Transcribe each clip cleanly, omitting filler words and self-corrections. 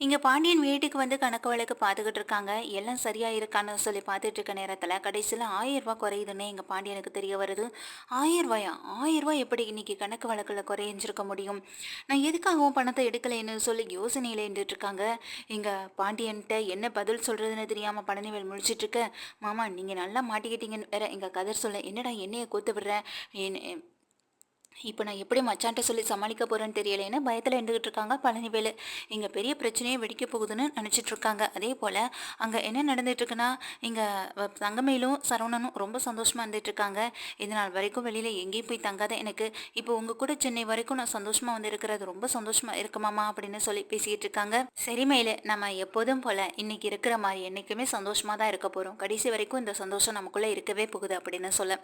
இங்க பாண்டியன் வீட்டுக்கு வந்து கணக்கு வழக்கு பார்த்துக்கிட்டு இருக்காங்க. எல்லாம் சரியா இருக்கான்னு சொல்லி பார்த்துட்டு இருக்க நேரத்துல, கடைசியில ரூ. 1000 குறையுதுன்னே எங்க பாண்டியனுக்கு தெரிய வருது. ரூ. 1000 ரூ. 1000 எப்படி இன்னைக்கு கணக்கு வழக்குல குறைஞ்சிருக்க முடியும்? நான் எதுக்காகவும் பணத்த எடுக்கலைன்னு சொல்லி யோசனையில இருந்துட்டு இருக்காங்க. எங்க பாண்டியன்ட்ட என்ன பதில் சொல்றதுன்னு தெரியாம பழனிவேல் முழிச்சிட்டு இருக்க, மாமா நீங்க நல்லா மாட்டிக்கிட்டீங்கன்னு வேற எங்க கதிர் சொல்ல, என்னடா என்னைய கோத்து விடுற? இப்போ நான் எப்படி மச்சான்ட்ட சொல்லி சமாளிக்க போறேன்னு தெரியலைன்னு பயத்தில் இருந்துகிட்டு இருக்காங்க பழனிவேலு. இங்கே பெரிய பிரச்சனையே வெடிக்க போகுதுன்னு நினச்சிட்டு இருக்காங்க. அதே போல் அங்கே என்ன நடந்துட்டு இருக்குன்னா, இங்கே தங்கமயிலும் சரவணனும் ரொம்ப சந்தோஷமாக இருந்துட்டு இருக்காங்க. இது நாள் வரைக்கும் வெளியில் எங்கேயும் போய் தங்காத எனக்கு இப்போ உங்கள் கூட சென்னை வரைக்கும் நான் சந்தோஷமாக வந்து இருக்கிறது ரொம்ப சந்தோஷமாக இருக்குமாமா அப்படின்னு சொல்லி பேசிக்கிட்டு இருக்காங்க. சரி மயிலு, நம்ம எப்போதும் போல் இன்னைக்கு இருக்கிற மாதிரி என்றைக்குமே சந்தோஷமாக தான் இருக்க போகிறோம். கடைசி வரைக்கும் இந்த சந்தோஷம் நமக்குள்ளே இருக்கவே போகுது அப்படின்னு சொல்ல,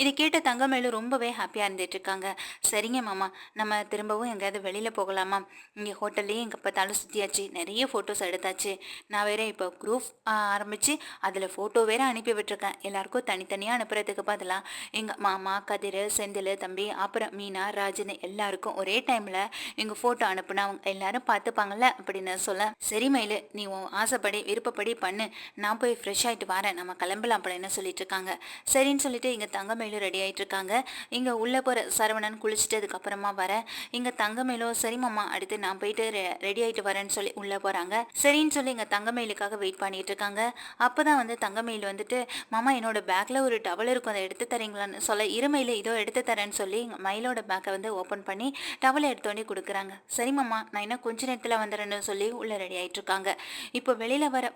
இதை கேட்ட தங்கமயிலும் ரொம்பவே ஹாப்பியாக இருந்துட்டு இருக்காங்க. சரிங்க மாமா, நம்ம திரும்பவும் எங்கேயாவது வெளியில் போகலாமா? இங்கே ஹோட்டல்லையே எங்கே பார்த்தாலும் சுற்றியாச்சு, நிறைய ஃபோட்டோஸ் எடுத்தாச்சு. நான் வேற இப்போ குரூப் ஆரம்பித்து அதில் ஃபோட்டோ வேற அனுப்பி விட்டுருக்கேன். எல்லாருக்கும் தனித்தனியாக அனுப்புறதுக்கு பதிலாக எங்கள் மாமா, கதிர், செந்தில், தம்பி, அப்புறம் மீனா, ராஜுன்னு எல்லாருக்கும் ஒரே டைமில் எங்கள் ஃபோட்டோ அனுப்புனா அவங்க எல்லாரும் பார்த்துப்பாங்கல்ல அப்படின்னு சொல்ல, சரி மயிலு, நீ உன் ஆசைப்படி விருப்பப்படி பண்ணு, நான் போய் ஃப்ரெஷ் ஆகிட்டு வரேன், நம்ம கிளம்பலாம் அப்படின்னு சொல்லிட்டு இருக்காங்க. சரின்னு சொல்லிட்டு இங்கே தங்கமயிலும் ரெடி ஆகிட்டு இருக்காங்க. இங்கே உள்ளே போகிற சரவணன் குளிச்சுட்டதுக்கு அப்புறமா வர, இங்கே தங்கமயிலும் சரி மாமா அடுத்து நான் போயிட்டு ரெடி ஆகிட்டு வரேன்னு சொல்லி உள்ளே போகிறாங்க. சரின்னு சொல்லி இங்கே தங்கமயிலுக்காக வெயிட் பண்ணிட்டு இருக்காங்க. அப்போ தான் வந்து தங்கமயில் வந்துட்டு, மாமா என்னோட பேக்கில் ஒரு டவல் இருக்கும், அதை எடுத்து தரீங்களான்னு சொல்ல, இருமையில் இதோ எடுத்து தரேன்னு சொல்லி மயிலோட பேக்கை வந்து ஓப்பன் பண்ணி டவலை எடுத்தோடனே கொடுக்குறாங்க. சரி மாமா நான் இன்னும் கொஞ்ச நேரத்தில் வந்துடுறேன்னு சொல்லி உள்ளே ரெடி ஆகிட்டு இருக்காங்க. இப்போ வெளியில் வர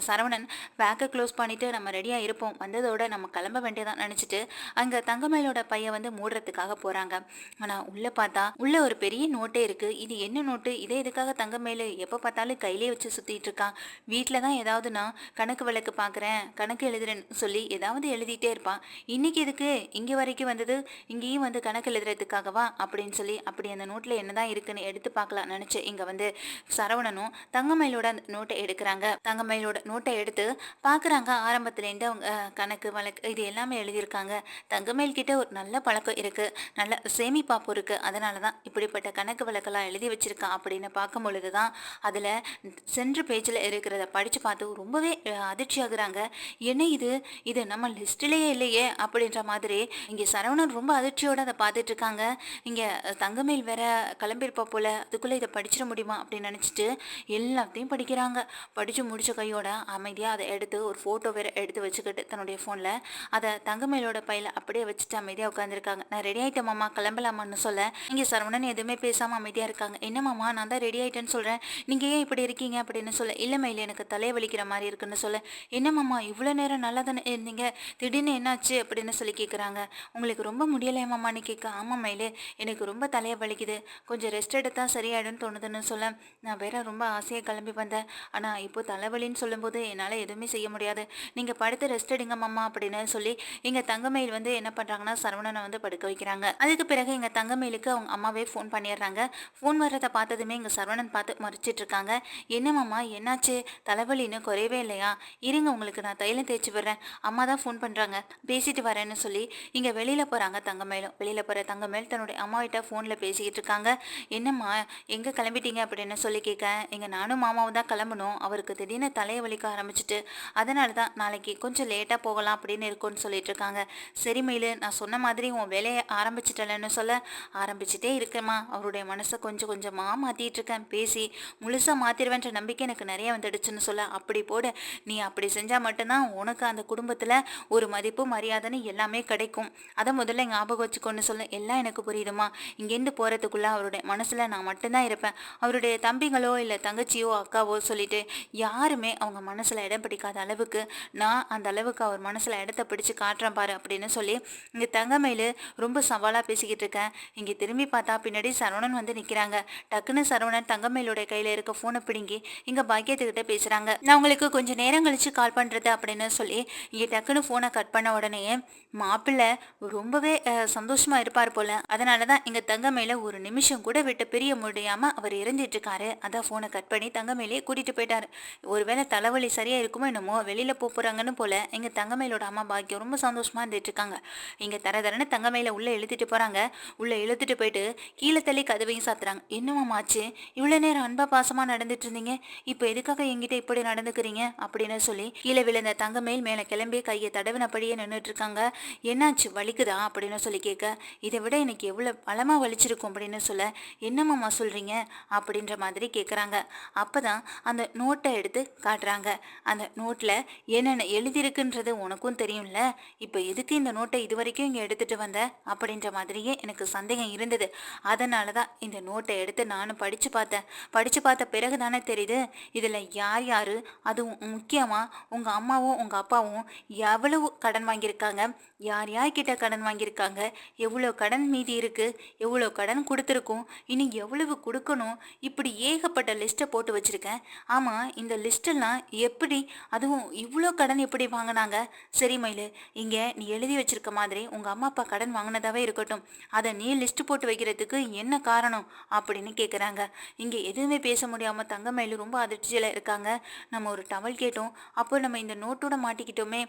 சரவணன் பேக்கை க்ளோஸ் பண்ணிவிட்டு நம்ம ரெடியாக இருப்போம், வந்ததோட நம்ம கிளம்ப வேண்டியதான் நினச்சிட்டு அங்கே தங்கமயிலோட பையன் வந்து மூடுறதுக்காக போகிறாங்க. ஆனால் உள்ளே பார்த்தா உள்ளே ஒரு பெரிய நோட்டே இருக்குது. இது என்ன நோட்டு? இதே இதுக்காக தங்கமயில் எப்போ பார்த்தாலும் கையிலே வச்சு சுற்றிட்டு இருக்கான். வீட்டில் தான் ஏதாவது நான் கணக்கு வழக்கு பார்க்குறேன், கணக்கு எழுதுறேன்னு சொல்லி ஏதாவது எழுதிட்டே இருப்பான். இன்றைக்கி இதுக்கு இங்கே வரைக்கும் வந்தது, இங்கேயும் வந்து கணக்கு எழுதுறதுக்காகவா அப்படின்னு சொல்லி, அப்படி அந்த நோட்டில் என்ன தான் இருக்குன்னு எடுத்து பார்க்கலாம் நினச்சி இங்கே வந்து சரவணனும் தங்கமயிலோட அந்த நோட்டை எடுக்கிறாங்க. தங்கமயிலோட நோட்டை எடுத்து பார்க்குறாங்க. ஆரம்பத்துலேருந்து அவங்க கணக்கு வழக்கு இது எல்லாமே எழுதியிருக்காங்க. தங்கமயில் கிட்ட ஒரு நல்ல பழக்கம் இருக்குது, நல்ல சேமிப்பாப்பு இருக்குது, அதனால தான் இப்படிப்பட்ட கணக்கு வழக்கெல்லாம் எழுதி வச்சுருக்கான் அப்படின்னு பார்க்கும் பொழுது தான் அதில் சென்ற பேஜில் இருக்கிறத படித்து பார்த்து ரொம்பவே அதிர்ச்சி ஆகுறாங்க. என்ன இது, இது நம்ம லிஸ்ட்டிலேயே இல்லையே அப்படின்ற மாதிரி இங்கே சரவணன் ரொம்ப அதிர்ச்சியோடு அதை பார்த்துட்டு இருக்காங்க. இங்கே தங்கமயில் வேற கிளம்பியிருப்பா போல், அதுக்குள்ளே இதை படிச்சிட முடியுமா அப்படின்னு நினச்சிட்டு எல்லாத்தையும் படிக்கிறாங்க. படித்து முடித்த கையோட அமைதியாக அதை எடுத்து ஒரு ஃபோட்டோ வேற எடுத்து வச்சுக்கிட்டு தன்னுடைய ஃபோனில் அதை தங்கமயிலோட பையில அப்படியே வச்சுட்டு அமைதியாக உட்காந்துருக்காங்க. நான் ரெடி ஆகிட்டேன் மாமா கிளம்பலாமான்னு சொல்ல, இங்கே சரவணன் எதுவுமே பேசாமல் அமைதியாக இருக்காங்க. என்ன மாமா நான் தான் ரெடி ஆகிட்டேன்னு சொல்கிறேன், நீங்கள் ஏன் இப்படி இருக்கீங்க அப்படின்னு சொல்ல, இல்லை மயில் எனக்கு தலையை வலிக்கிற மாதிரி இருக்குன்னு சொல்ல, என்ன மாமா இவ்வளோ நேரம் நல்லா தானே இருந்தீங்க, திடீர்னு என்னாச்சு அப்படின்னு சொல்லி கேட்குறாங்க. உங்களுக்கு ரொம்ப முடியலையா மாமான்னு கேட்க, ஆமாம் மயில் எனக்கு ரொம்ப தலையை வலிக்குது, கொஞ்சம் ரெஸ்ட் எடுத்தால் சரியாயிடும்னு தோணுதுன்னு சொல்ல, நான் வேற ரொம்ப ஆசையாக கிளம்பி வந்தேன், ஆனால் இப்போ தலைவலின்னு சொல்லும்போது என்னால் எதுவுமே செய்ய முடியாது, நீங்கள் படுத்து ரெஸ்ட் எடுங்க மாமா அப்படின்னு சொல்லி இங்கே தங்கமயில் வந்து என்ன பண்ணுறாங்கன்னா சரவணனை வந்து படுக்க வைக்கிறாங்க. அதுக்கு பிறகு எங்கள் தங்கமயிலுக்கு அவங்க அம்மாவே ஃபோன் பண்ணிடுறாங்க. ஃபோன் வர்றதை பார்த்ததுமே இங்கே சரவணன் பார்த்து மறைச்சிட்டு இருக்காங்க. என்ன மாமா என்னாச்சு, தலைவலின்னு குறையவே இல்லையா, இருங்க உங்களுக்கு நான் தைலம் தேய்ச்சி விடுறேன், அம்மா தான் ஃபோன் பண்ணுறாங்க பேசிட்டு வரேன்னு சொல்லி இங்கே வெளியில் போகிறாங்க. தங்கமயிலும் வெளியில் போகிற தங்கமயில் தன்னுடைய அம்மாவிட்ட ஃபோனில் பேசிக்கிட்டு இருக்காங்க. என்னம்மா எங்கே கிளம்பிட்டீங்க அப்படின்னு சொல்லி கேட்க, எங்கள் நானும் மாமாவும் தான் கிளம்பணும், அவருக்கு திடீர்னு தலையை வலிக்க ஆரம்பிச்சிட்டு அதனால தான் நாளைக்கு கொஞ்சம் லேட்டாக போகலாம் அப்படின்னு இருக்கும்னு சொல்லிட்டு இருக்காங்க. சரி மயிலு நான் சொன்ன மாதிரி உன் வேலையை ஆரம்பிச்சிட்டலன்னு சொல்ல, ஆரம்பிச்சுட்டே இருக்கேம்மா, அவருடைய மனசை கொஞ்சம் கொஞ்சமாக மாற்றிட்டு இருக்கேன், பேசி முழுசாக மாற்றிடுவேன்ற நம்பிக்கை எனக்கு நிறைய வந்துடுச்சுன்னு சொல்ல, அப்படி போட நீ அப்படி செஞ்சால் மட்டும்தான் உனக்கு அந்த குடும்பத்தில் ஒரு மதிப்பு மரியாதைன்னு எல்லாமே கிடைக்கும், அதை முதல்ல ஞாபகம் வச்சுக்கோன்னு சொல்ல, எல்லாம் எனக்கு புரியுதுமா, இங்கேருந்து போகிறதுக்குள்ளே அவருடைய மனசில் நான் மட்டும்தான் இருப்பேன், அவருடைய தம்பிங்களோ இல்லை தங்கச்சியோ அக்காவோ சொல்லிட்டு யாருமே அவங்க மனசில் இடம் பிடிக்காத அளவுக்கு நான் அந்த அளவுக்கு அவர் மனசில் இடத்த பிடிச்சு காட்டுறேன் பாரு அப்படின்னு சொல்லி இங்கே தங்கமயில் ரொம்ப சவாலாக பேசிக்கிட்டு இருக்கேன். இங்கே திரும்பி பார்த்தா பின்னாடி சரவணன் வந்து நிற்கிறாங்க. டக்குன்னு சரவணன் தங்கமயிலுடைய கையில் இருக்க ஃபோனை பிடுங்கி இங்கே பாக்கியத்துக்கிட்ட பேசுகிறாங்க. நான் உங்களுக்கு கொஞ்சம் நேரம் கழித்து கால் பண்ணுறது அப்படின்னு சொல்லி இங்கே டக்குன்னு ஃபோனை கட் பண்ண உடனே மாப்பிள்ளை ரொம்பவே சந்தோஷமாக இருப்பார் போல், அதனால தான் இங்கே தங்கமயில ஒரு நிமிஷம் கூட விட்டு பிரிய முடியாமல் அவர் இறந்துட்டு இருக்காரு. அதான் ஃபோனை கட் பண்ணி தங்கமயிலே கூட்டிகிட்டு போயிட்டார். ஒருவேளை தலைவலி சரியாக இருக்குமோ என்னமோ வெளியில் போகிறாங்கன்னு போல் எங்கள் தங்கமயிலோட அம்மா பாக்கியம் ரொம்ப சந்தோஷமாக இருந்துட்டு இருக்காங்க. இங்கே தரதரன்னு தங்கமயில உள்ளே இழுத்துட்டு போகிறாங்க. உள்ளே இழுத்துட்டு போயிட்டு கீழே தள்ளி கதவையும் சாத்துறாங்க. என்னம்மா ஆச்சு? இவ்வளோ நேரம் அன்பா பாசமாக நடந்துட்டு இருந்தீங்க, இப்போ எதுக்காக என்கிட்ட இப்படி நடந்துக்கிறீங்க அப்படின்னு சொல்லி கீழே விழுந்த தங்கமேல் மேலே கிளம்பி கையை தடவினபடியே நின்றுட்டு இருக்காங்க. என்னாச்சு, வலிக்குதா அப்படின்னு சொல்லி கேட்க, இதை விட எனக்கு எவ்வளோ பலமாக வலிச்சிருக்கும் அப்படின்னு சொல்ல, என்னம்மா சொல்கிறீங்க அப்படின்ற மாதிரி கேட்குறாங்க. அப்போ தான் அந்த நோட்டை எடுத்து காட்டுறாங்க. அந்த நோட்டில் என்னென்ன எழுதியிருக்குன்றது உனக்கும் தெரியும்ல, இப்போ எதுக்கு இந்த நோட்டை இது வரைக்கும் இங்கே எடுத்துகிட்டு வந்த அப்படின்ற மாதிரியே எனக்கு சந்தேகம் இருந்தது. அதனால தான் இந்த நோட்டை எடுத்து நானும் படித்து பார்த்தேன். படித்து பார்த்த பிறகு தானே தெரியுது இதில் யார் யார், அதுவும் முக்கியமாக உங்கள் அம்மாவும் உங்கள் அப்பாவும் எவ்வளவு கடன் வாங்கியிருக்காங்க, யார் யார்கிட்ட கடன் வாங்கியிருக்காங்க, எவ்வளோ கடன் மீதி இருக்குது, எவ்வளோ கடன் கொடுத்துருக்கோம், இனி எவ்வளவு கொடுக்கணும், இப்படி ஏகப்பட்ட லிஸ்ட்டை போட்டு வச்சுருக்கேன். ஆமாம், இந்த லிஸ்ட்டெல்லாம் எப்படி, அதுவும் இவ்வளோ கடன் எப்படி வாங்கினாங்க? சரி மயிலு, இங்கே நீ எழுதி வச்சிருக்க மாதிரி உங்கள் அம்மா அப்பா கடன் வாங்கினதாவே இருக்கட்டும், அதை நீ லிஸ்ட் போட்டு வைக்கிறதுக்கு என்ன காரணம் அப்படின்னு கேட்குறாங்க. இங்கே எதுவுமே பேச முடியாமல் தங்கமயில் ரொம்ப அதிர்ச்சியில் இருக்காங்க. நம்ம ஒரு டவல் கேட்டோம், அப்போ நம்ம இந்த நோட்டோட மாட்டிக்கிட்டோமே,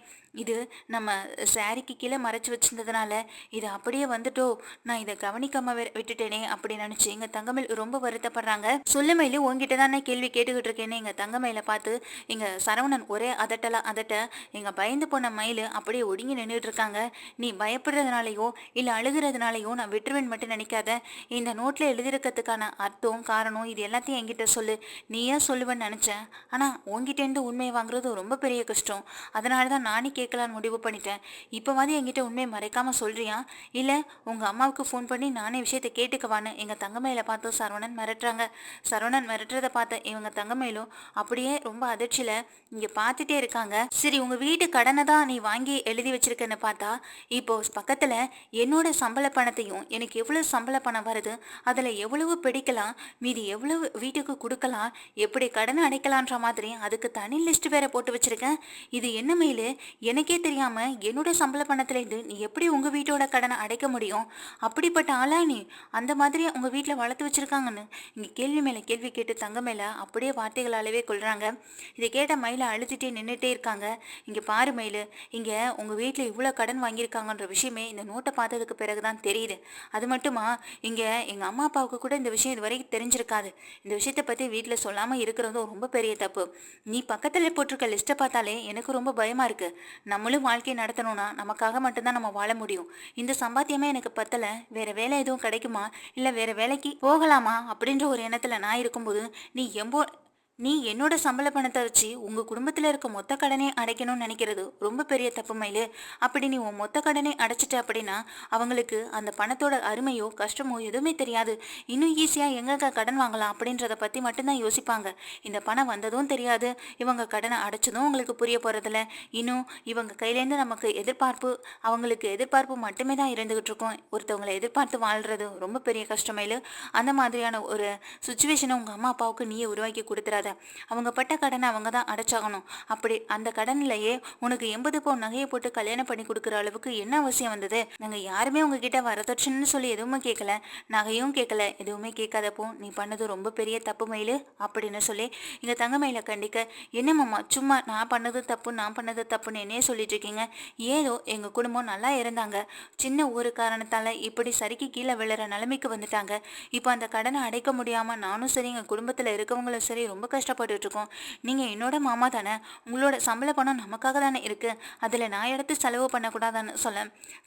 இது நம்ம சாரிக்கு கீழே மறைச்சி வச்சிருந்ததுனால இது அப்படியே வந்துட்டோ, நான் இதை கவனிக்காம விட்டுட்டேனே அப்படின்னு நினச்சி எங்கள் தங்கமயில் ரொம்ப வருத்தப்படுறாங்க. சொல்லு மயிலு, உங்ககிட்ட தான் நான் கேள்வி கேட்டுக்கிட்டு இருக்கேன்னு எங்கள் தங்கமயிலை பார்த்து எங்கள் சரவணன் ஒரே அதட்ட எங்கள் பயந்து போன மயில் அப்படியே ஒடுங்கி நின்றுட்டு இருக்காங்க. நீ பயப்படுறதுனாலையோ இல்லை அழுகிறதுனாலையோ நான் விட்டுருவேன் மட்டும் நினைக்காத. இந்த நோட்டில் எழுதியிருக்கிறதுக்கான அர்த்தம் காரணம் இது எல்லாத்தையும் என்கிட்ட சொல்லு. நீ ஏன் சொல்லுவேன்னு நினச்சேன், ஆனால் உங்ககிட்டேருந்து உண்மையை வாங்குறது ரொம்ப பெரிய கஷ்டம். அதனால தான் நானே கேட்கலான்னு முடிவு பண்ணிட்டேன். இப்போ மாதிரி என்கிட்ட உண்மையை மறைக்காமல் சொல்கிறியா, இல்லை உங்கள் அம்மாவுக்கு ஃபோன் பண்ணி நானே விஷயத்தை கேட்டுக்கவான்னு எங்கள் தங்கமயில பார்த்து சரவணன் மிரட்டுறாங்க. சரவணன் மிரட்டுறதை பார்த்த இவங்க தங்கமயிலும் அப்படியே ரொம்ப அதிர்ச்சியில் இங்கே பார்த்துட்டே இருக்காங்க. சரி, உங்கள் வீட்டு கடனை தான் நீ வாங்கி எழுதி வச்சிருக்கேன்னு பார்த்தா, இப்போ பக்கத்தில் என்னோட சம்பள பணத்தையும் எனக்கு எவ்வளோ சம்பள பணம் வருது, அதில் எவ்வளவு பிடிக்கலாம், மீதி எவ்வளவு வீட்டுக்கு கொடுக்கலாம், எப்படி கடனை அடைக்கலான்ற மாதிரி அதுக்கு தனி லிஸ்ட் வேற போட்டு வச்சிருக்கேன். இது என்ன மெயில், எனக்கே தெரியாமல் என்னோட சம்பள பணத்துலேருந்து நீ எப்படி உங்கள் வீட்டோட கடனை அடைக்க முடியும்? அப்படிப்பட்ட ஆளா நீ? அந்த மாதிரி உங்கள் வீட்டில் வளர்த்து வச்சிருக்காங்கன்னு இங்கே கேள்வி மேலே கேள்வி கேட்டு தங்க மேலே அப்படியே வார்த்தைகளாலவே கொள்கிறாங்க. இதை கேட்ட மயில அழுதுகிட்டே நின்றுட்டே இருக்காங்க. இங்கே பாரு மயில், இங்கே உங்கள் வீட்டில் இவ்வளோ கடன் வாங்கியிருக்காங்கன்ற விஷயமே இந்த நோட்டை பார்த்ததுக்கு பிறகு தான் தெரியுது. அது மட்டுமா, இங்கே எங்கள் அம்மா அப்பாவுக்கு கூட இந்த விஷயம் இது வரைக்கும் தெரிஞ்சிருக்காது. இந்த விஷயத்தை பற்றி வீட்டில் சொல்லாமல் இருக்கிறதும் ரொம்ப பெரிய தப்பு. நீ பக்கத்தில் போட்டிருக்க லிஸ்ட்டை பார்த்தாலே எனக்கு ரொம்ப பயமாக இருக்குது. நம்மளும் வாழ்க்கையை நடத்தணும்னா நமக்காக மட்டும்தான் நம்ம வாழ முடியும். இந்த சம்பாத்தியமே எனக்கு பத்தலை, வேறு வேலை எதுவும் கிடைக்குமா, இல்லை வேறு வேலைக்கு போகலாமா அப்படின்ற ஒரு எண்ணத்தில் நான் இருக்கும்போது நீ என்னோட சம்பள பணத்தை வச்சு உங்கள் குடும்பத்தில் இருக்க மொத்த கடனை அடைக்கணும்னு நினைக்கிறது ரொம்ப பெரிய தப்பு மயிலு. அப்படி நீ உன் மொத்த கடனை அடைச்சிட்ட அப்படின்னா அவங்களுக்கு அந்த பணத்தோட அருமையோ கஷ்டமோ எதுவுமே தெரியாது. இன்னும் ஈஸியாக எங்கே கடன் வாங்கலாம் அப்படின்றத பற்றி மட்டும்தான் யோசிப்பாங்க. இந்த பணம் வந்ததும் தெரியாது, இவங்க கடனை அடைச்சதும் அவங்களுக்கு புரிய போகிறதில்ல. இன்னும் இவங்க கையிலேருந்து நமக்கு அவங்களுக்கு எதிர்பார்ப்பு மட்டுமே தான் இருந்துகிட்டு இருக்கோம். ஒருத்தவங்களை எதிர்பார்த்து வாழ்கிறது ரொம்ப பெரிய கஷ்டம் மயிலு. அந்த மாதிரியான ஒரு சுச்சுவேஷனை உங்கள் அம்மா அப்பாவுக்கு நீயே உருவாக்கி கொடுத்துறாத. அவங்க பட்ட கடனை அவங்க தான் அடைச்சாகணும். அப்படி அந்த கடன்லையே உனக்கு 80 பவுன் நகையை போட்டு கல்யாணம் பண்ணி கொடுக்குற அளவுக்கு என்ன அவசியம் வந்தது? நாங்கள் யாருமே உங்ககிட்ட வரதட்சணைன்னு சொல்லி எதுவுமே கேட்கல, நகையும் கேட்கல, எதுவுமே கேட்காதப்போ நீ பண்ணது ரொம்ப பெரிய தப்பு மயிலு அப்படின்னு சொல்லி இங்கே தங்க மயில கண்டிக்க, என்னம்மா சும்மா நான் பண்ணது தப்புன்னு என்னையே சொல்லிட்டு இருக்கீங்க? ஏதோ எங்கள் குடும்பம் நல்லா இருந்தாங்க, சின்ன ஒரு காரணத்தால் இப்படி சரிக்கு கீழே விழுற நிலைமைக்கு வந்துட்டாங்க. இப்போ அந்த கடனை அடைக்க முடியாமல் நானும் சரி எங்கள் குடும்பத்தில் இருக்கவங்களும் சரி ரொம்ப கஷ்டப்பட்டுட்டு இருக்கோம். நீங்கள் என்னோட மாமா தானே, உங்களோட சம்பள பணம் நமக்காக தானே இருக்குது, அதில் நான் எடுத்து செலவு பண்ணக்கூடாதான்னு சொல்ல,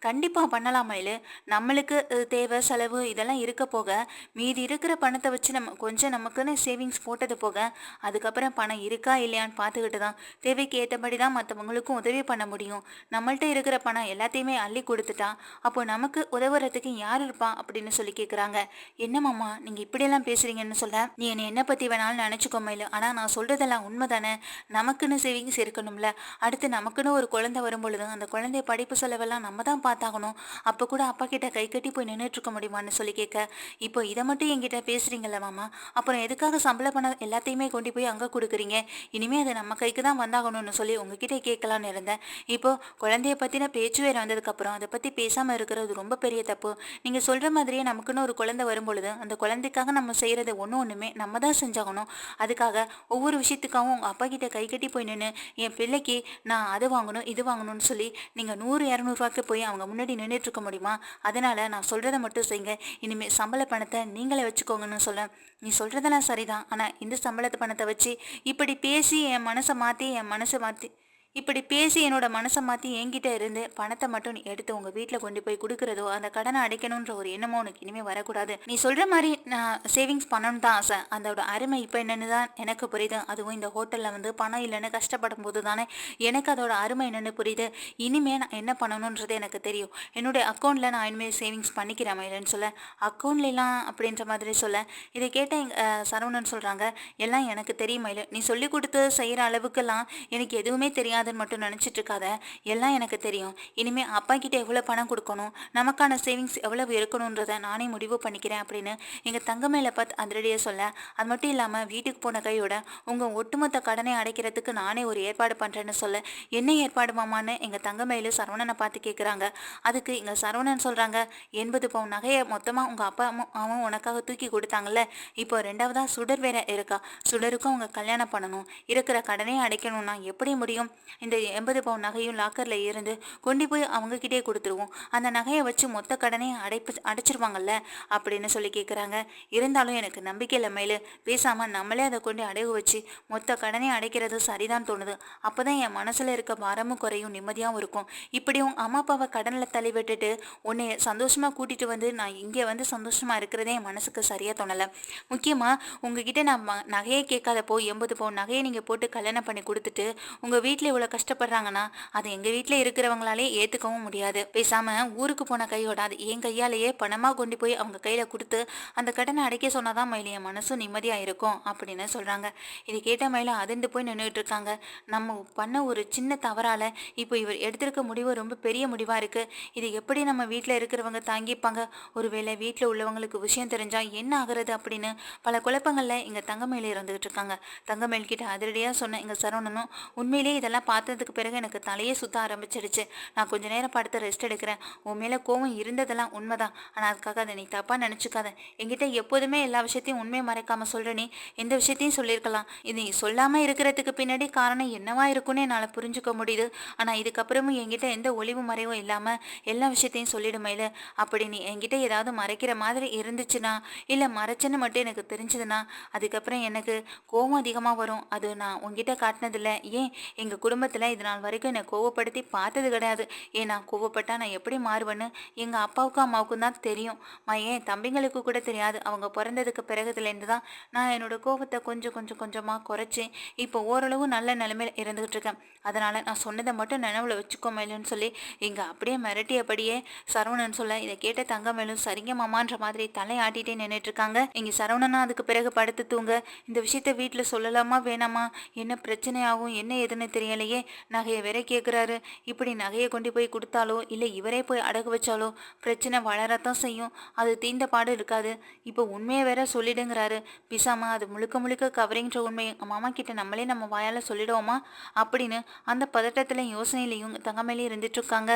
கண்டிப்பாக பண்ணலாம் மயிலு. நம்மளுக்கு தேவை செலவு இதெல்லாம் இருக்க போக மீதி இருக்கிற பணத்தை வச்சு நம்ம கொஞ்சம் நமக்குன்னு சேவிங்ஸ் போட்டது போக அதுக்கப்புறம் பணம் இருக்கா இல்லையான்னு பார்த்துக்கிட்டு தான் தேவைக்கு ஏற்றபடி தான் மற்றவங்களுக்கும் உதவி பண்ண முடியும். நம்மள்ட்ட இருக்கிற பணம் எல்லாத்தையுமே அள்ளி கொடுத்துட்டா அப்போ நமக்கு உதவுறதுக்கு யார் இருப்பா அப்படின்னு சொல்லி கேட்குறாங்க. என்னம்மாம்மா நீங்கள் இப்படியெல்லாம் பேசுகிறீங்கன்னு சொல்ல, நீ என்ன பற்றி வேணாலும் நினச்சிக்கோ மயில், ஆனால் நான் சொல்கிறதெல்லாம் உண்மை தானே. நமக்குன்னு சேவிங்ஸ் இருக்கணும்ல. அடுத்து நமக்குன்னு ஒரு குழந்தை வரும்பொழுது அந்த குழந்தைய படிப்பு செலவெல்லாம் நம்ம தான் பார்த்தாகணும். அப்போ கூட அப்பா கிட்ட கை கட்டி போய் நின்றுட்டுருக்க முடியுமான்னு சொல்லி கேட்க, இப்போ இதை மட்டும் என்கிட்ட பேசுகிறீங்கள மாமா, அப்புறம் எதுக்காக சம்பள பணம் எல்லாத்தையுமே கொண்டு போய் அங்கே கொடுக்குறீங்க? இனிமேல் அது நம்ம கைக்கு தான் வந்தாகணும்னு சொல்லி உங்ககிட்ட கேட்கலான்னு இருந்தேன். இப்போ குழந்தைய பற்றின பேச்சு வேறு வந்ததுக்கப்புறம் அதை பற்றி பேசாமல் இருக்கிறது ரொம்ப பெரிய தப்பு. நீங்கள் சொல்கிற மாதிரியே நமக்குன்னு ஒரு குழந்தை வரும்பொழுது அந்த குழந்தைக்காக நம்ம செய்கிறது ஒன்றுமே நம்ம தான் செஞ்சாகணும். அதுக்காக விஷயத்துக்காக ஒவ்வொரு விஷயத்துக்காகவும் உங்கள் அப்பா கிட்ட கை கட்டி போய் நின்று என் பிள்ளைக்கு நான் அது வாங்கணும் இது வாங்கணும்னு சொல்லி நீங்கள் 100 200 ரூபாய்க்கு போய் அவங்க முன்னாடி நின்றுட்டு இருக்க முடியுமா? அதனால் நான் சொல்கிறத மட்டும் செய்யுங்க. இனிமேல் சம்பள பணத்தை நீங்களே வச்சுக்கோங்கன்னு சொல்ல, நீ சொல்கிறதெல்லாம் சரிதான், ஆனால் இந்த சம்பளத்து பணத்தை வச்சு இப்படி பேசி என் மனசை மாற்றி இப்படி பேசி என்னோட மனசை மாற்றி என்கிட்ட இருந்து பணத்தை மட்டும் நீ எடுத்து உங்கள் வீட்டில் கொண்டு போய் கொடுக்குறதோ அந்த கடனை அடைக்கணுன்ற ஒரு எண்ணமோ உனக்கு இனிமேல் வரக்கூடாது. நீ சொல்கிற மாதிரி நான் சேவிங்ஸ் பண்ணணும்னு தான் ஆசை. அதோட அருமை இப்போ என்னென்னு தான் எனக்கு புரியுது. அதுவும் இந்த ஹோட்டலில் வந்து பணம் இல்லைன்னு கஷ்டப்படும் போது தானே எனக்கு அதோட அருமை என்னென்னு புரியுது. இனிமேல் நான் என்ன பண்ணணுன்றது எனக்கு தெரியும். என்னுடைய அக்கௌண்ட்டில் நான் இனிமேல் சேவிங்ஸ் பண்ணிக்கிறேன் மயிலன்னு சொல்ல, அக்கௌண்ட்லாம் அப்படின்ற மாதிரி சொல்ல, இதை கேட்ட சரவணன் சொல்கிறாங்க, எல்லாம் எனக்கு தெரியும் மயிலு, நீ சொல்லி கொடுத்து செய்கிற அளவுக்கெல்லாம் எனக்கு எதுவுமே தெரியாதுன்னு மட்டும் நினச்சிட்டு இருக்காத. எல்லாம் எனக்கு தெரியும். இனிமேல் அப்பா கிட்ட எவ்வளோ பணம் கொடுக்கணும், நமக்கான சேவிங்ஸ் எவ்வளவு இருக்கணுன்றதை நானே முடிவு பண்ணிக்கிறேன் அப்படின்னு எங்கள் தங்கமேல பார்த்து அதிரடியாக சொல்ல, அது மட்டும் இல்லாமல் வீட்டுக்கு போன கையோட உங்கள் ஒட்டுமொத்த கடனை அடைக்கிறதுக்கு நானே ஒரு ஏற்பாடு பண்ணுறேன்னு சொல்ல, என்ன ஏற்பாடு மாமான்னு எங்கள் தங்கமேலு சரவணனை பார்த்து கேட்குறாங்க. அதுக்கு இங்கே சரவணன் சொல்கிறாங்க, 80 பவுன் நகையை மொத்தமாக உங்கள் அப்பா அவன் உனக்காக தூக்கி கொடுத்தாங்கல்ல, இப்போ ரெண்டாவதாக சுடர் வேற இருக்கா, சுடருக்கும் அவங்க கல்யாணம் பண்ணணும், இருக்கிற கடனையும் அடைக்கணும்னா எப்படி முடியும்? இந்த 80 பவுன் நகையும் லாக்கரில் இருந்து கொண்டு போய் அவங்கக்கிட்டே கொடுத்துருவோம், அந்த நகையை வச்சு மொத்த கடனையும் அடைச்சிருவாங்கல்ல அப்படின்னு சொல்லி கேட்குறாங்க. இருந்தாலும் எனக்கு நம்பிக்கை இல்லை மயிலு, பேசாமல் நம்மளே அதை கொண்டு அடைவு வச்சு மொத்த கடனையும் அடைக்கிறது சரிதான் தோணுது. அப்போ தான் என் மனசில் இருக்க பாரமும் குறையும், நிம்மதியாகவும் இருக்கும். இப்படியும் அம்மா அப்பாவை கடனில் தள்ளி விட்டுட்டு உன்னை சந்தோஷமாக கூட்டிகிட்டு வந்து நான் இங்கே வந்து சந்தோஷமாக இருக்கிறதே என் மனசுக்கு சரியாக தோணலை. முக்கியமாக உங்ககிட்ட நான் நகையே கேட்காதப்போ 80 பவுன் நகையை நீங்கள் போட்டு கல்யாணம் பண்ணி கொடுத்துட்டு உங்கள் வீட்டில் இவ்வளோ கஷ்டப்படுறாங்கன்னா அது எங்கள் வீட்டில் இருக்கிறவங்களாலே ஏற்றுக்கவும் முடியாது. பேசாமல் ஊருக்கு போன கையோட அது என் கையாலேயே பணமாக கொண்டு போய் அவங்க கையில் கொடுத்து அந்த கடனை அடைக்க சொன்னாதான் மயில என் மனசும் நிம்மதியாக இருக்கும் அப்படின்னு சொல்கிறாங்க. இது கேட்ட மயில அதிர்ந்து போய் நின்றுட்டு இருக்காங்க. நம்ம பண்ண ஒரு சின்ன தவறால் இப்போ இவர் எடுத்திருக்க முடிவு ரொம்ப பெரிய முடிவாக இருக்குது. இது எப்படி நம்ம வீட்டில் இருக்கிறவங்க தாங்கிப்பாங்க, ஒருவேளை வீட்டில் உள்ளவங்களுக்கு விஷயம் தெரிஞ்சால் என்ன ஆகுறது அப்படின்னு பல குழப்பங்களில் எங்கள் தங்கமேல இருந்துகிட்டு இருக்காங்க. தங்கமேல் கிட்ட அதிரடியாக சொன்ன எங்கள் சரவணனும், உண்மையிலேயே இதெல்லாம் பார்த்ததுக்கு பிறகு எனக்கு தலையே சுத்த ஆரம்பிச்சிடுச்சு, நான் கொஞ்ச நேரம் படுத்து ரெஸ்ட் எடுக்கிறேன். உன் மேலே கோவம் இருந்ததெல்லாம் உண்மைதான், ஆனால் அதுக்காக அதை நீ தப்பாக நினச்சிக்காத. என்கிட்ட எப்போதுமே எல்லா விஷயத்தையும் உண்மையை மறைக்காமல் சொல்கிற நீ எந்த விஷயத்தையும் சொல்லியிருக்கலாம். இது நீ சொல்லாமல் இருக்கிறதுக்கு பின்னாடி காரணம் என்னவா இருக்குன்னு என்னால் புரிஞ்சுக்க முடியுது. ஆனால் இதுக்கப்புறமும் என்கிட்ட எந்த ஒளிவு மறைவும் இல்லாமல் எல்லா விஷயத்தையும் சொல்லிடுமையில. அப்படி நீ என்கிட்ட ஏதாவது மறைக்கிற மாதிரி இருந்துச்சுன்னா, இல்லை மறைச்சேன்னு மட்டும் எனக்கு தெரிஞ்சதுன்னா, அதுக்கப்புறம் எனக்கு கோவம் அதிகமாக வரும். அது நான் உங்ககிட்ட காட்டினதில்லை. ஏன் எங்கள் குடும்பத்தில் இது நாள் வரைக்கும் என்னை கோவப்படுத்தி பார்த்தது கிடையாது. ஏன்னா கோவப்பட்டா நான் எப்படி மாறுவேன்னு எங்கள் அப்பாவுக்கும் அம்மாவுக்கும் தான் தெரியும். என் தம்பிங்களுக்கு கூட தெரியாது. அவங்க பிறந்ததுக்கு பிறகுலேருந்து தான் நான் என்னோட கோவத்தை கொஞ்சமாக குறைச்சி இப்போ ஓரளவு நல்ல நிலைமையில் இருந்துகிட்டு இருக்கேன். அதனால் நான் சொன்னதை மட்டும் நினைவில் வச்சுக்கோமேலுன்னு சொல்லி இங்கே அப்படியே மிரட்டியபடியே சரவணன் சொல்ல, இதை கேட்ட தங்கமேலும் சரிங்க மாமான்ற மாதிரி தலையாட்டிகிட்டே நின்றுட்டு இருக்காங்க. இங்கே சரவணனா அதுக்கு பிறகு படுத்து தூங்க, இந்த விஷயத்த வீட்டில் சொல்லலாமா வேணாமா, என்ன பிரச்சனையாகும் என்ன எதுன்னு தெரியலையே, நகையை வேற கேட்குறாரு. இப்படி நகையை கொண்டு போய் கொடுத்தாலோ இல்லை இவரே போய் அடகு வச்சாலோ பிரச்சனை வளரத்தான் செய்யும், அது தீந்த பாடு இருக்காது. இப்போ உண்மையை வேற சொல்லிடுங்கிறாரு. பிசாமா அது முழுக்க முழுக்க கவரிங்கிற உண்மையை மாமா கிட்ட நம்மளே நம்ம வாயால் சொல்லிடுவோமா அப்படின்னு அந்த பதட்டத்திலையும் யோசனையிலையும் தங்கமேலே இருந்துட்டு இருக்காங்க.